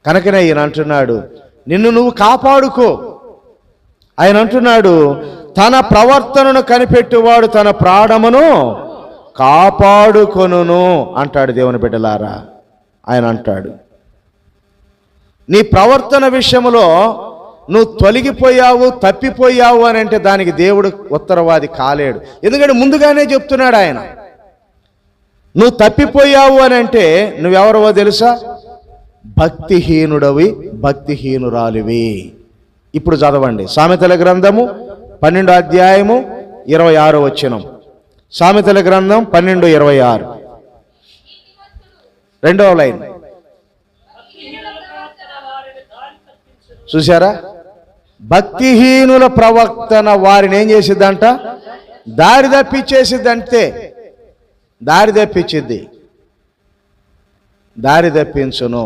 కనుకనే ఈయన అంటున్నాడు, నిన్ను నువ్వు కాపాడుకో. ఆయన అంటున్నాడు, తన ప్రవర్తనను కనిపెట్టువాడు తన ప్రాణమును కాపాడుకొనును అంటాడు. దేవుని బిడ్డలారా, ఆయన అంటాడు, నీ ప్రవర్తన విషయంలో నువ్వు తొలగిపోయావు, తప్పిపోయావు అని అంటే దానికి దేవుడు ఉత్తరవాది కాలేడు. ఎందుకంటే ముందుగానే చెప్తున్నాడు ఆయన. నువ్వు తప్పిపోయావు అని అంటే నువ్వెవరవో తెలుసా? భక్తిహీనుడవి, భక్తిహీనురాలివి. ఇప్పుడు చదవండి సామెతల గ్రంథము 12వ అధ్యాయము 26వ వచనం. సామెతల గ్రంథం 12:26 రెండవ లైన్ చూసారా? భక్తిహీనుల ప్రవర్తన వారిని ఏం చేసిద్దంట? దారి తప్పించేసిద్ది. అంతే, దారి తప్పించిద్ది, దారి తప్పించును.